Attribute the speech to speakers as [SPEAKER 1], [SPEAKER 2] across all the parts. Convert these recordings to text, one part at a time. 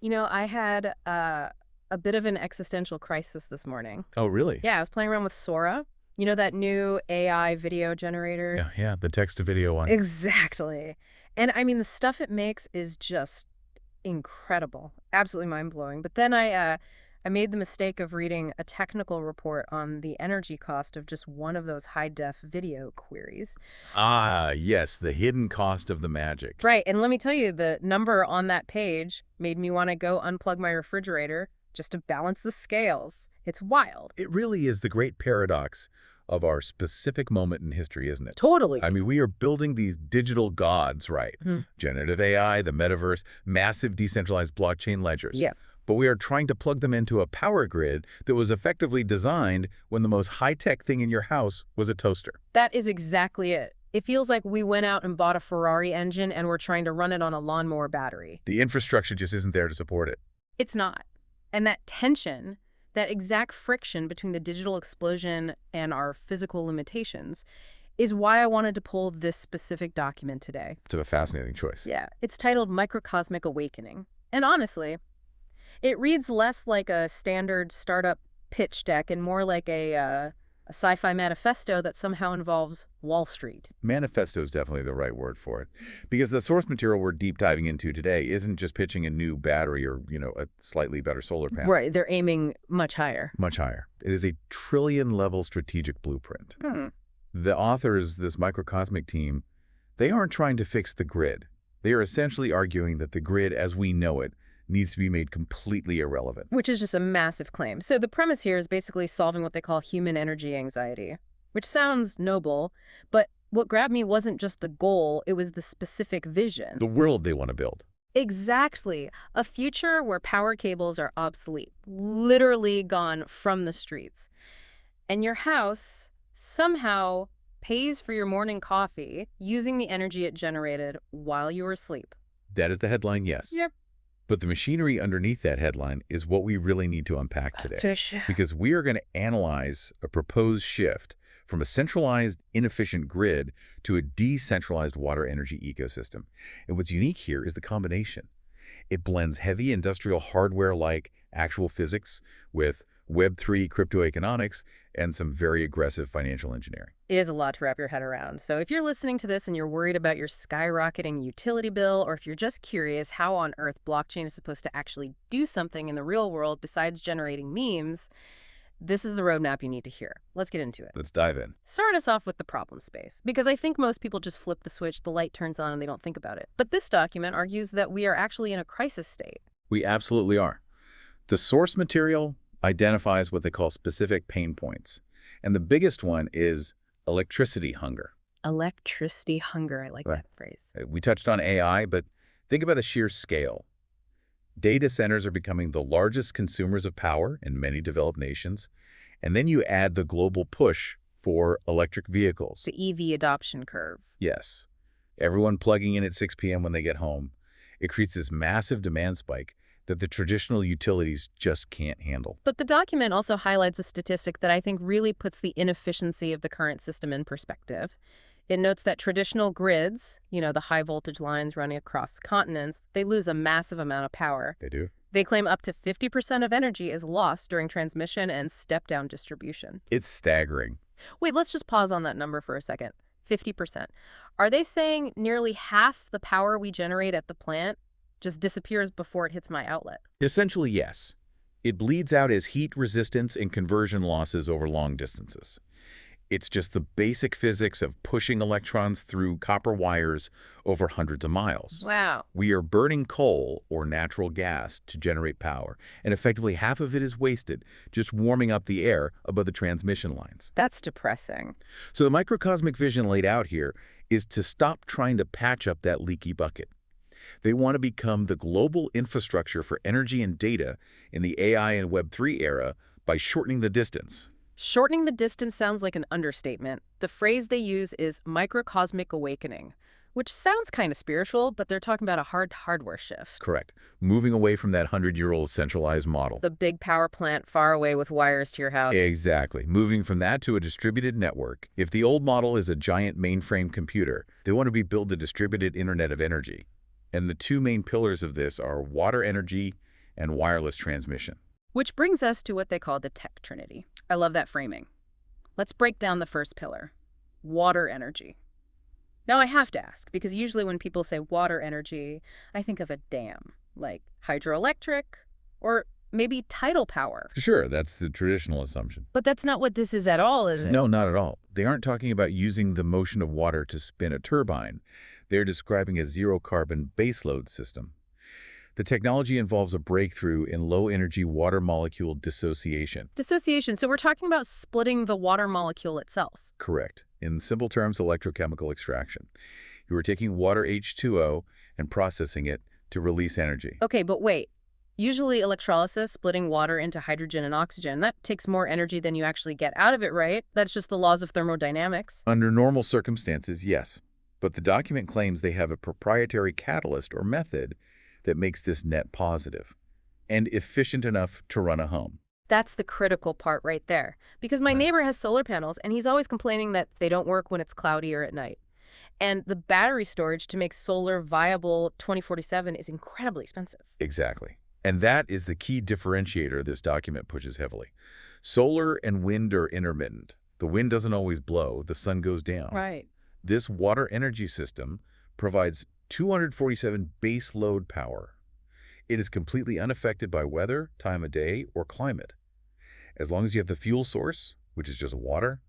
[SPEAKER 1] I had a bit of an existential crisis this morning.
[SPEAKER 2] Oh, really?
[SPEAKER 1] Yeah, I was playing around with Sora. You know that new AI video generator?
[SPEAKER 2] Yeah, yeah, the text-to-video one.
[SPEAKER 1] Exactly. And I mean, the stuff it makes is just incredible. Absolutely mind-blowing. But then I made the mistake of reading a technical report on the energy cost of just one of those high-def video queries.
[SPEAKER 2] Ah, yes, the hidden cost of the magic.
[SPEAKER 1] Right, and let me tell you, the number on that page made me want to go unplug my refrigerator just to balance the scales. It's wild.
[SPEAKER 2] It really is the great paradox of our specific moment in history, isn't it?
[SPEAKER 1] Totally.
[SPEAKER 2] I mean, we are building these digital gods, right?
[SPEAKER 1] Mhm.
[SPEAKER 2] Generative AI, the metaverse, massive decentralized blockchain ledgers.
[SPEAKER 1] Yeah.
[SPEAKER 2] But we are trying to plug them into a power grid that was effectively designed when the most high-tech thing in your house was a toaster.
[SPEAKER 1] That is exactly it. It feels like we went out and bought a Ferrari engine and we're trying to run it on a lawnmower battery.
[SPEAKER 2] The infrastructure just isn't there to support it.
[SPEAKER 1] It's not. And that tension, that exact friction between the digital explosion and our physical limitations, is why I wanted to pull this specific document today.
[SPEAKER 2] It's a fascinating choice.
[SPEAKER 1] Yeah, it's titled MicroCosmic Awakening. And honestly, it reads less like a standard startup pitch deck and more like a sci-fi manifesto that somehow involves Wall Street.
[SPEAKER 2] Manifesto is definitely the right word for it. Because the source material we're deep diving into today isn't just pitching a new battery or, a slightly better solar panel.
[SPEAKER 1] Right, they're aiming much higher.
[SPEAKER 2] Much higher. It is a trillion-level strategic blueprint. The authors, this microcosmic team, they aren't trying to fix the grid. They are essentially arguing that the grid as we know it needs to be made completely irrelevant.
[SPEAKER 1] Which is just a massive claim. So the premise here is basically solving what they call human energy anxiety, which sounds noble, but what grabbed me wasn't just the goal, it was the specific vision.
[SPEAKER 2] The world they want to build.
[SPEAKER 1] Exactly. A future where power cables are obsolete, literally gone from the streets. And your house somehow pays for your morning coffee using the energy it generated while you were asleep.
[SPEAKER 2] That is the headline, yes.
[SPEAKER 1] Yep.
[SPEAKER 2] But the machinery underneath that headline is what we really need to unpack today. Because we are going to analyze a proposed shift from a centralized, inefficient grid to a decentralized water energy ecosystem. And what's unique here is the combination. It blends heavy industrial hardware like actual physics with Web3 cryptoeconomics and some very aggressive financial engineering.
[SPEAKER 1] It is a lot to wrap your head around. So if you're listening to this and you're worried about your skyrocketing utility bill, or if you're just curious how on earth blockchain is supposed to actually do something in the real world besides generating memes, this is the roadmap you need to hear. Let's get into it.
[SPEAKER 2] Let's dive in.
[SPEAKER 1] Start us off with the problem space, because I think most people just flip the switch, the light turns on, and they don't think about it. But this document argues that we are actually in a crisis state.
[SPEAKER 2] We absolutely are. The source material identifies what they call specific pain points. And the biggest one is electricity hunger.
[SPEAKER 1] Electricity hunger. I like
[SPEAKER 2] Right.
[SPEAKER 1] that phrase.
[SPEAKER 2] We touched on AI, but think about the sheer scale. Data centers are becoming the largest consumers of power in many developed nations. And then you add the global push for electric vehicles.
[SPEAKER 1] The EV adoption curve.
[SPEAKER 2] Yes. Everyone plugging in at 6 p.m. when they get home. It creates this massive demand spike that the traditional utilities just can't handle.
[SPEAKER 1] But the document also highlights a statistic that I think really puts the inefficiency of the current system in perspective. It notes that traditional grids, the high voltage lines running across continents, they lose a massive amount of power.
[SPEAKER 2] They do?
[SPEAKER 1] They claim up to 50% of energy is lost during transmission and step-down distribution.
[SPEAKER 2] It's staggering.
[SPEAKER 1] Wait, let's just pause on that number for a second. 50%. Are they saying nearly half the power we generate at the plant just disappears before it hits my outlet?
[SPEAKER 2] Essentially, yes. It bleeds out as heat resistance and conversion losses over long distances. It's just the basic physics of pushing electrons through copper wires over hundreds of miles.
[SPEAKER 1] Wow.
[SPEAKER 2] We are burning coal or natural gas to generate power, and effectively half of it is wasted just warming up the air above the transmission lines.
[SPEAKER 1] That's depressing.
[SPEAKER 2] So the microcosmic vision laid out here is to stop trying to patch up that leaky bucket. They want to become the global infrastructure for energy and data in the AI and Web3 era by shortening the distance.
[SPEAKER 1] Shortening the distance sounds like an understatement. The phrase they use is microcosmic awakening, which sounds kind of spiritual, but they're talking about a hardware shift.
[SPEAKER 2] Correct. Moving away from that 100-year-old centralized model.
[SPEAKER 1] The big power plant far away with wires to your house.
[SPEAKER 2] Exactly. Moving from that to a distributed network. If the old model is a giant mainframe computer, they want to build the distributed Internet of Energy. And the two main pillars of this are water energy and wireless transmission.
[SPEAKER 1] Which brings us to what they call the tech trinity. I love that framing. Let's break down the first pillar, water energy. Now I have to ask, because usually when people say water energy, I think of a dam, like hydroelectric or maybe tidal power.
[SPEAKER 2] Sure, that's the traditional assumption.
[SPEAKER 1] But that's not what this is at all, is it?
[SPEAKER 2] No, not at all. They aren't talking about using the motion of water to spin a turbine. They're describing a zero-carbon baseload system. The technology involves a breakthrough in low-energy water molecule dissociation.
[SPEAKER 1] Dissociation. So we're talking about splitting the water molecule itself.
[SPEAKER 2] Correct. In simple terms, electrochemical extraction. You are taking water H2O and processing it to release energy.
[SPEAKER 1] Okay, but wait. Usually electrolysis, splitting water into hydrogen and oxygen, that takes more energy than you actually get out of it, right? That's just the laws of thermodynamics.
[SPEAKER 2] Under normal circumstances, yes. But the document claims they have a proprietary catalyst or method that makes this net positive and efficient enough to run a home.
[SPEAKER 1] That's the critical part right there. Because my neighbor has solar panels, and he's always complaining that they don't work when it's cloudy or at night. And the battery storage to make solar viable 2047 is incredibly expensive.
[SPEAKER 2] Exactly. And that is the key differentiator this document pushes heavily. Solar and wind are intermittent. The wind doesn't always blow, the sun goes down.
[SPEAKER 1] Right.
[SPEAKER 2] This water energy system provides 247 base load power. It is completely unaffected by weather, time of day, or climate. As long as you have the fuel source, which is just water,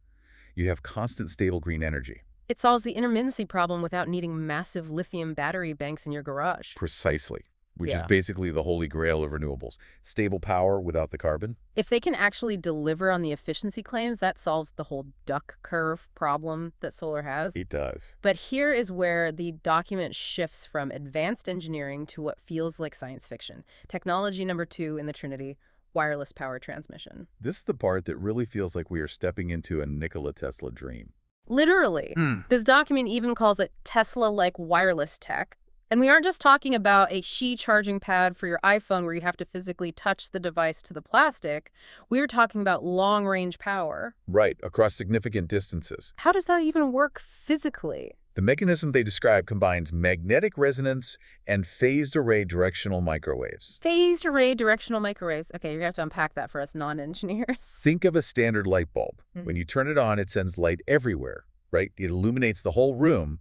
[SPEAKER 2] you have constant stable green energy.
[SPEAKER 1] It solves the intermittency problem without needing massive lithium battery banks in your garage.
[SPEAKER 2] Precisely. Which is basically the holy grail of renewables. Stable power without the carbon.
[SPEAKER 1] If they can actually deliver on the efficiency claims, that solves the whole duck curve problem that solar has.
[SPEAKER 2] It does.
[SPEAKER 1] But here is where the document shifts from advanced engineering to what feels like science fiction. Technology number 2 in the Trinity, wireless power transmission.
[SPEAKER 2] This is the part that really feels like we are stepping into a Nikola Tesla dream.
[SPEAKER 1] Literally. This document even calls it Tesla-like wireless tech. And we aren't just talking about a Qi charging pad for your iPhone where you have to physically touch the device to the plastic. We're talking about long-range power.
[SPEAKER 2] Right, across significant distances.
[SPEAKER 1] How does that even work physically?
[SPEAKER 2] The mechanism they describe combines magnetic resonance and phased array directional microwaves.
[SPEAKER 1] Phased array directional microwaves. Okay, you're going to have to unpack that for us non-engineers.
[SPEAKER 2] Think of a standard light bulb. When you turn it on, it sends light everywhere, right? It illuminates the whole room.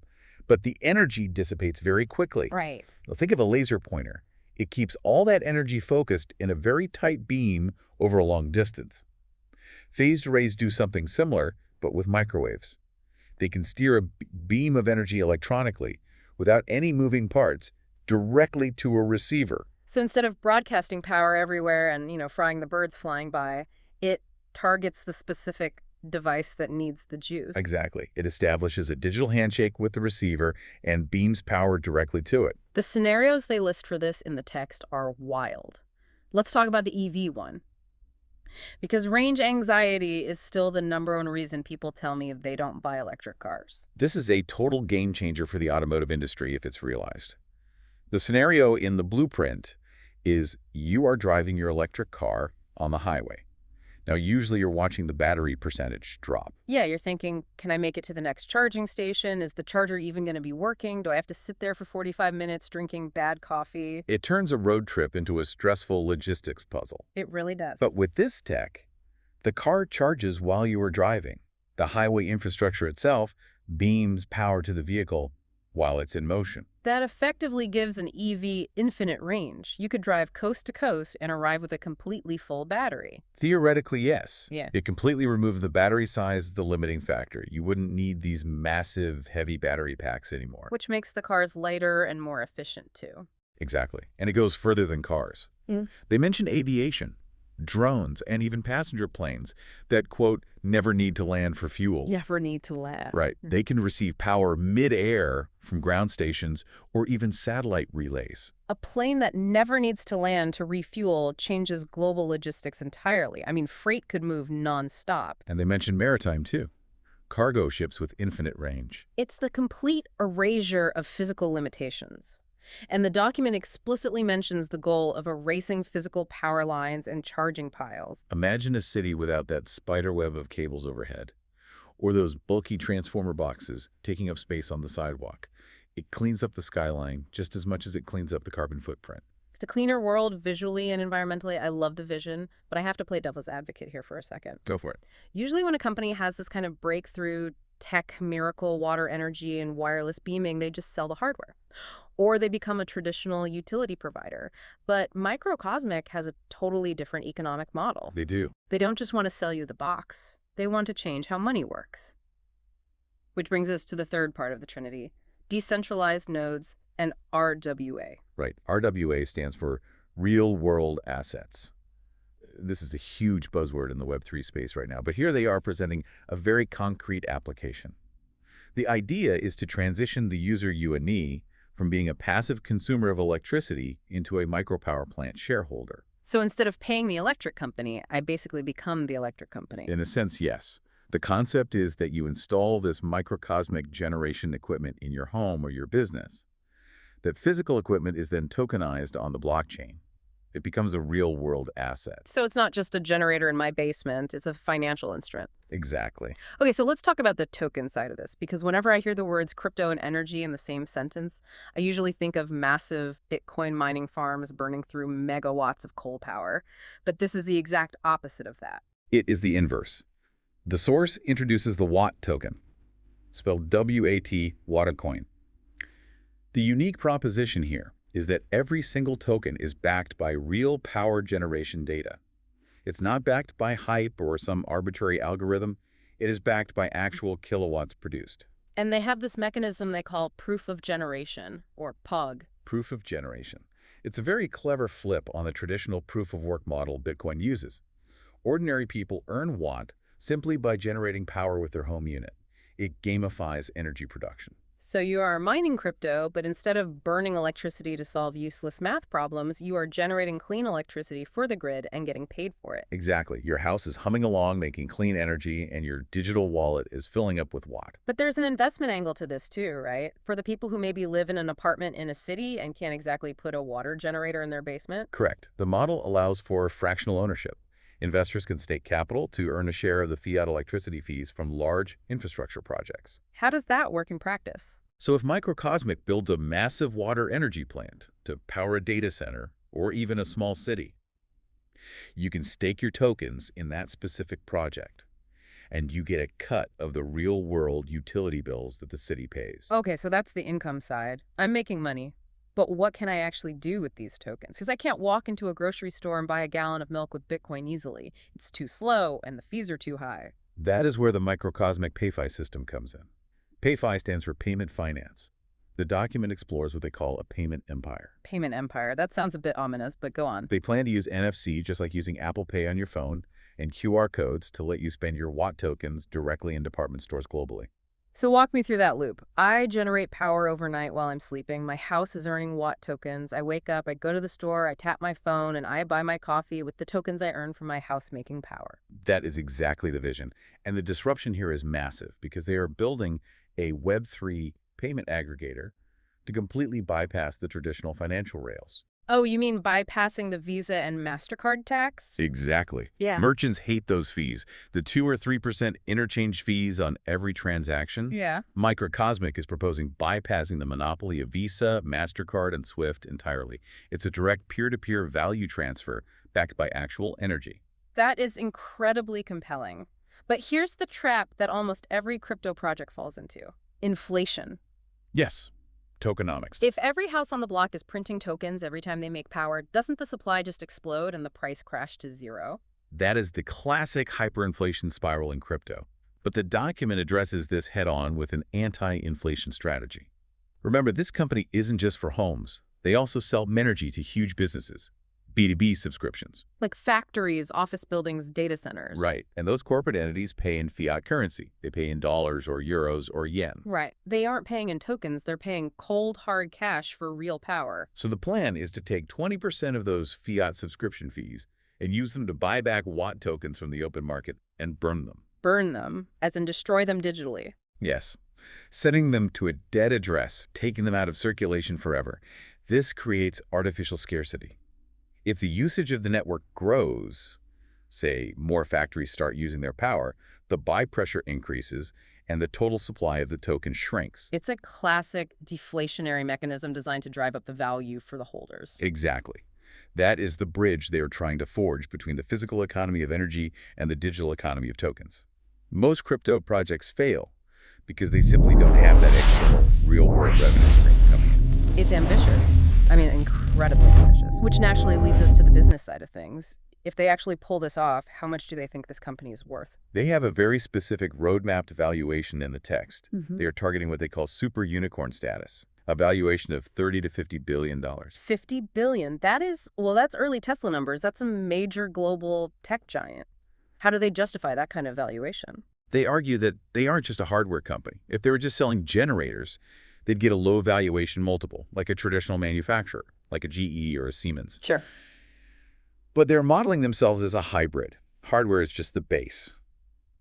[SPEAKER 2] But the energy dissipates very quickly.
[SPEAKER 1] Right.
[SPEAKER 2] Now think of a laser pointer. It keeps all that energy focused in a very tight beam over a long distance. Phased arrays do something similar, but with microwaves. They can steer a beam of energy electronically, without any moving parts, directly to a receiver.
[SPEAKER 1] So instead of broadcasting power everywhere and, frying the birds flying by, it targets the specific device that needs the juice.
[SPEAKER 2] Exactly. It establishes a digital handshake with the receiver and beams power directly to it.
[SPEAKER 1] The scenarios they list for this in the text are wild. Let's talk about the EV one. Because range anxiety is still the #1 reason people tell me they don't buy electric cars.
[SPEAKER 2] This is a total game changer for the automotive industry if it's realized. The scenario in the blueprint is you are driving your electric car on the highway. Now, usually you're watching the battery percentage drop.
[SPEAKER 1] Yeah, you're thinking, can I make it to the next charging station? Is the charger even going to be working? Do I have to sit there for 45 minutes drinking bad coffee?
[SPEAKER 2] It turns a road trip into a stressful logistics puzzle.
[SPEAKER 1] It really does.
[SPEAKER 2] But with this tech, the car charges while you are driving. The highway infrastructure itself beams power to the vehicle while it's in motion.
[SPEAKER 1] That effectively gives an EV infinite range. You could drive coast to coast and arrive with a completely full battery.
[SPEAKER 2] Theoretically, yes.
[SPEAKER 1] Yeah.
[SPEAKER 2] It completely removed the battery size, the limiting factor. You wouldn't need these massive, heavy battery packs anymore.
[SPEAKER 1] Which makes the cars lighter and more efficient, too.
[SPEAKER 2] Exactly. And it goes further than cars. They mention aviation, drones, and even passenger planes that, quote, never need to land for fuel.
[SPEAKER 1] Never need to land.
[SPEAKER 2] Right. They can receive power mid-air from ground stations or even satellite relays.
[SPEAKER 1] A plane that never needs to land to refuel changes global logistics entirely. I mean, freight could move nonstop.
[SPEAKER 2] And they mention maritime, too. Cargo ships with infinite range.
[SPEAKER 1] It's the complete erasure of physical limitations. And the document explicitly mentions the goal of erasing physical power lines and charging piles.
[SPEAKER 2] Imagine a city without that spider web of cables overhead, or those bulky transformer boxes taking up space on the sidewalk. It cleans up the skyline just as much as it cleans up the carbon footprint.
[SPEAKER 1] It's a cleaner world visually and environmentally. I love the vision, but I have to play devil's advocate here for a second.
[SPEAKER 2] Go for it.
[SPEAKER 1] Usually when a company has this kind of breakthrough tech miracle, water energy and wireless beaming, they just sell the hardware. Or they become a traditional utility provider. But MicroCosmic has a totally different economic model.
[SPEAKER 2] They do.
[SPEAKER 1] They don't just want to sell you the box. They want to change how money works. Which brings us to the third part of the Trinity, decentralized nodes and RWA.
[SPEAKER 2] Right. RWA stands for real-world assets. This is a huge buzzword in the Web3 space right now, but here they are presenting a very concrete application. The idea is to transition the user you and me from being a passive consumer of electricity into a micropower plant shareholder.
[SPEAKER 1] So instead of paying the electric company, I basically become the electric company.
[SPEAKER 2] In a sense, yes. The concept is that you install this microcosmic generation equipment in your home or your business. That physical equipment is then tokenized on the blockchain. It becomes a real-world asset.
[SPEAKER 1] So it's not just a generator in my basement, it's a financial instrument.
[SPEAKER 2] Exactly.
[SPEAKER 1] Okay, so let's talk about the token side of this, because whenever I hear the words crypto and energy in the same sentence, I usually think of massive Bitcoin mining farms burning through megawatts of coal power. But this is the exact opposite of that.
[SPEAKER 2] It is the inverse. The source introduces the Watt token, spelled W-A-T, Wattacoin. The unique proposition here is that every single token is backed by real power generation data. It's not backed by hype or some arbitrary algorithm. It is backed by actual kilowatts produced.
[SPEAKER 1] And they have this mechanism they call proof of generation, or POG.
[SPEAKER 2] Proof of generation. It's a very clever flip on the traditional proof-of-work model Bitcoin uses. Ordinary people earn Watt simply by generating power with their home unit. It gamifies energy production.
[SPEAKER 1] So you are mining crypto, but instead of burning electricity to solve useless math problems, you are generating clean electricity for the grid and getting paid for it.
[SPEAKER 2] Exactly. Your house is humming along, making clean energy, and your digital wallet is filling up with Watt.
[SPEAKER 1] But there's an investment angle to this too, right? For the people who maybe live in an apartment in a city and can't exactly put a water generator in their basement.
[SPEAKER 2] Correct. The model allows for fractional ownership. Investors can stake capital to earn a share of the fiat electricity fees from large infrastructure projects.
[SPEAKER 1] How does that work in practice?
[SPEAKER 2] So if MicroCosmic builds a massive water energy plant to power a data center or even a small city, you can stake your tokens in that specific project, and you get a cut of the real-world utility bills that the city pays.
[SPEAKER 1] Okay, so that's the income side. I'm making money. But what can I actually do with these tokens? Because I can't walk into a grocery store and buy a gallon of milk with Bitcoin easily. It's too slow and the fees are too high.
[SPEAKER 2] That is where the MicroCosmic PayFi system comes in. PayFi stands for Payment Finance. The document explores what they call a payment empire.
[SPEAKER 1] Payment empire. That sounds a bit ominous, but go on.
[SPEAKER 2] They plan to use NFC, just like using Apple Pay on your phone, and QR codes to let you spend your Watt tokens directly in department stores globally.
[SPEAKER 1] So walk me through that loop. I generate power overnight while I'm sleeping. My house is earning Watt tokens. I wake up, I go to the store, I tap my phone, and I buy my coffee with the tokens I earn from my house making power.
[SPEAKER 2] That is exactly the vision. And the disruption here is massive because they are building a Web3 payment aggregator to completely bypass the traditional financial rails.
[SPEAKER 1] Oh, you mean bypassing the Visa and MasterCard tax?
[SPEAKER 2] Exactly.
[SPEAKER 1] Yeah.
[SPEAKER 2] Merchants hate those fees. The 2 or 3% interchange fees on every transaction.
[SPEAKER 1] Yeah.
[SPEAKER 2] MicroCosmic is proposing bypassing the monopoly of Visa, MasterCard, and SWIFT entirely. It's a direct peer-to-peer value transfer backed by actual energy.
[SPEAKER 1] That is incredibly compelling. But here's the trap that almost every crypto project falls into. Inflation.
[SPEAKER 2] Yes. Tokenomics.
[SPEAKER 1] If every house on the block is printing tokens every time they make power, doesn't the supply just explode and the price crash to zero?
[SPEAKER 2] That is the classic hyperinflation spiral in crypto. But the document addresses this head-on with an anti-inflation strategy. Remember, this company isn't just for homes. They also sell energy to huge businesses. B2B subscriptions.
[SPEAKER 1] Like factories, office buildings, data centers.
[SPEAKER 2] Right. And those corporate entities pay in fiat currency. They pay in dollars or euros or yen.
[SPEAKER 1] Right. They aren't paying in tokens. They're paying cold, hard cash for real power.
[SPEAKER 2] So the plan is to take 20% of those fiat subscription fees and use them to buy back Watt tokens from the open market and burn them.
[SPEAKER 1] Burn them, as in destroy them digitally.
[SPEAKER 2] Yes. Setting them to a dead address, taking them out of circulation forever. This creates artificial scarcity. If the usage of the network grows, say more factories start using their power, the buy pressure increases and the total supply of the token shrinks.
[SPEAKER 1] It's a classic deflationary mechanism designed to drive up the value for the holders.
[SPEAKER 2] Exactly. That is the bridge they are trying to forge between the physical economy of energy and the digital economy of tokens. Most crypto projects fail because they simply don't have that external, real-world revenue stream coming in.
[SPEAKER 1] It's ambitious. I mean, incredibly ambitious, which naturally leads us to the business side of things. If they actually pull this off, how much do they think this company is worth?
[SPEAKER 2] They have a very specific roadmapped valuation in the text. They are targeting what they call super unicorn status, a valuation of $30 to $50 billion.
[SPEAKER 1] 50 billion. That is, well, that's early Tesla numbers. That's a major global tech giant. How do they justify that kind of valuation?
[SPEAKER 2] They argue that they aren't just a hardware company. If they were just selling generators, they'd get a low valuation multiple, like a traditional manufacturer, like a GE or a Siemens.
[SPEAKER 1] Sure.
[SPEAKER 2] But they're modeling themselves as a hybrid. Hardware is just the base.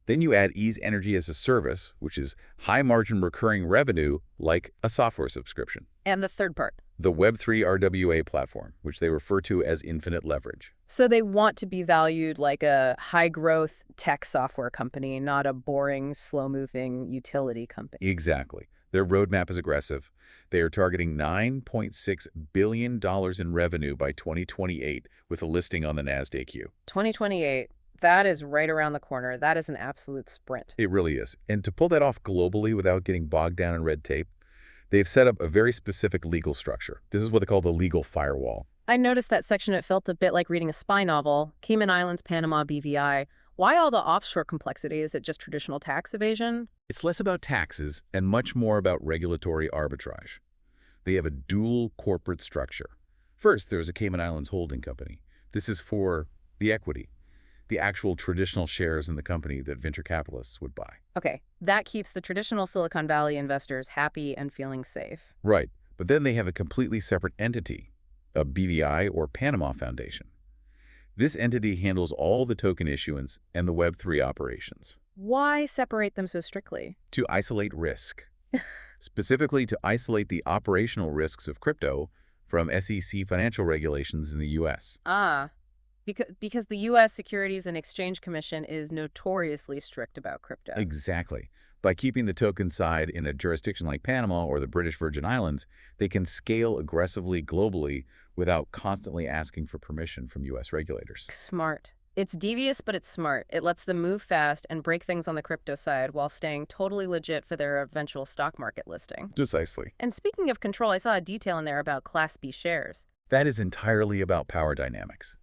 [SPEAKER 2] Then you add ease energy as a service, which is high-margin recurring revenue like a software subscription.
[SPEAKER 1] And the third part?
[SPEAKER 2] The Web3 RWA platform, which they refer to as infinite leverage.
[SPEAKER 1] So they want to be valued like a high-growth tech software company, not a boring, slow-moving utility company.
[SPEAKER 2] Exactly. Their roadmap is aggressive. They are targeting $9.6 billion in revenue by 2028 with a listing on the NASDAQ.
[SPEAKER 1] 2028. That is right around the corner. That is an absolute sprint.
[SPEAKER 2] It really is. And to pull that off globally without getting bogged down in red tape, they've set up a very specific legal structure. This is what they call the legal firewall.
[SPEAKER 1] I noticed that section. It felt a bit like reading a spy novel. Cayman Islands, Panama, BVI. Why all the offshore complexity? Is it just traditional tax evasion?
[SPEAKER 2] It's less about taxes and much more about regulatory arbitrage. They have a dual corporate structure. First, there's a Cayman Islands holding company. This is for the equity, the actual traditional shares in the company that venture capitalists would buy.
[SPEAKER 1] Okay, that keeps the traditional Silicon Valley investors happy and feeling safe.
[SPEAKER 2] Right, but then they have a completely separate entity, a BVI or Panama Foundation. This entity handles all the token issuance and the Web3 operations.
[SPEAKER 1] Why separate them so strictly?
[SPEAKER 2] To isolate risk. Specifically to isolate the operational risks of crypto from SEC financial regulations in the U.S.
[SPEAKER 1] Because the U.S. Securities and Exchange Commission is notoriously strict about crypto.
[SPEAKER 2] Exactly. By keeping the token side in a jurisdiction like Panama or the British Virgin Islands, they can scale aggressively globally without constantly asking for permission from U.S. regulators.
[SPEAKER 1] Smart. It's devious, but it's smart. It lets them move fast and break things on the crypto side while staying totally legit for their eventual stock market listing.
[SPEAKER 2] Precisely.
[SPEAKER 1] And speaking of control, I saw a detail in there about Class B shares.
[SPEAKER 2] That is entirely about power dynamics.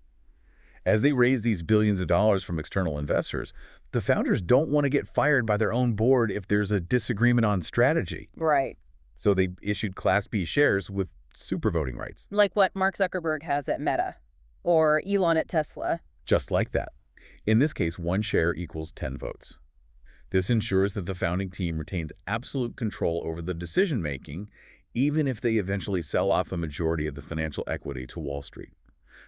[SPEAKER 2] As they raise these billions of dollars from external investors, the founders don't want to get fired by their own board if there's a disagreement on strategy.
[SPEAKER 1] Right.
[SPEAKER 2] So they issued Class B shares with super voting rights.
[SPEAKER 1] Like what Mark Zuckerberg has at Meta or Elon at Tesla.
[SPEAKER 2] Just like that. In this case, one share equals 10 votes. This ensures that the founding team retains absolute control over the decision-making, even if they eventually sell off a majority of the financial equity to Wall Street.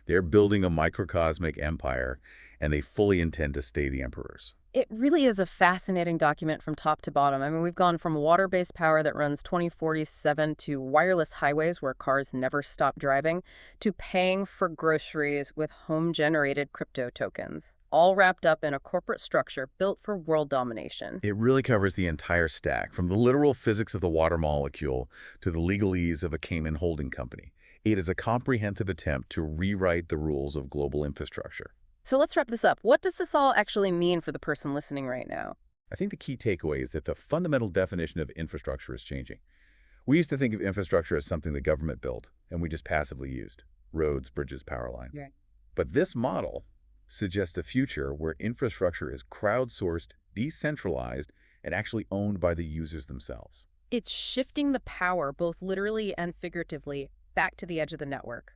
[SPEAKER 2] They're building a microcosmic empire, and they fully intend to stay the emperors.
[SPEAKER 1] It really is a fascinating document from top to bottom. I mean, we've gone from water-based power that runs 24/7 to wireless highways where cars never stop driving, to paying for groceries with home-generated crypto tokens, all wrapped up in a corporate structure built for world domination.
[SPEAKER 2] It really covers the entire stack, from the literal physics of the water molecule to the legalese of a Cayman holding company. It is a comprehensive attempt to rewrite the rules of global infrastructure.
[SPEAKER 1] So let's wrap this up. What does this all actually mean for the person listening right now?
[SPEAKER 2] I think the key takeaway is that the fundamental definition of infrastructure is changing. We used to think of infrastructure as something the government built, and we just passively used. Roads, bridges, power lines.
[SPEAKER 1] Right.
[SPEAKER 2] But this model suggests a future where infrastructure is crowdsourced, decentralized, and actually owned by the users themselves.
[SPEAKER 1] It's shifting the power, both literally and figuratively, back to the edge of the network,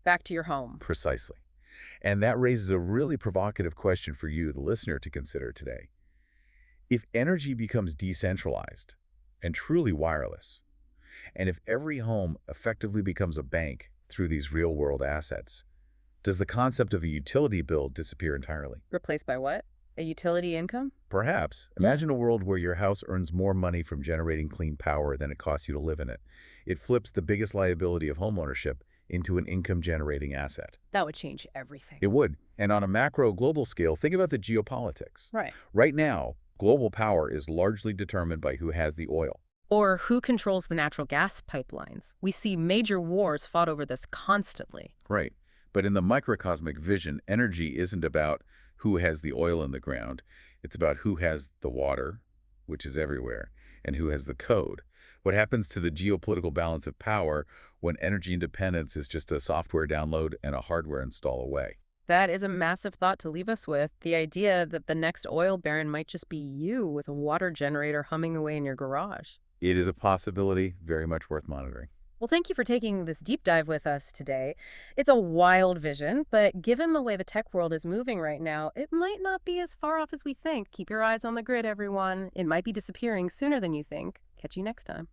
[SPEAKER 1] back to your home.
[SPEAKER 2] Precisely. And that raises a really provocative question for you, the listener, to consider today. If energy becomes decentralized and truly wireless, and if every home effectively becomes a bank through these real-world assets, does the concept of a utility bill disappear entirely?
[SPEAKER 1] Replaced by what? A utility income?
[SPEAKER 2] Perhaps. Imagine a world where your house earns more money from generating clean power than it costs you to live in it. It flips the biggest liability of homeownership into an income-generating asset.
[SPEAKER 1] That would change everything.
[SPEAKER 2] It would. And on a macro global scale, think about the geopolitics.
[SPEAKER 1] Right.
[SPEAKER 2] Right now, global power is largely determined by who has the oil.
[SPEAKER 1] Or who controls the natural gas pipelines. We see major wars fought over this constantly.
[SPEAKER 2] Right. But in the microcosmic vision, energy isn't about who has the oil in the ground. It's about who has the water, which is everywhere, and who has the code. What happens to the geopolitical balance of power when energy independence is just a software download and a hardware install away?
[SPEAKER 1] That is a massive thought to leave us with. The idea that the next oil baron might just be you with a water generator humming away in your garage.
[SPEAKER 2] It is a possibility, very much worth monitoring.
[SPEAKER 1] Well, thank you for taking this deep dive with us today. It's a wild vision, but given the way the tech world is moving right now, it might not be as far off as we think. Keep your eyes on the grid, everyone. It might be disappearing sooner than you think. Catch you next time.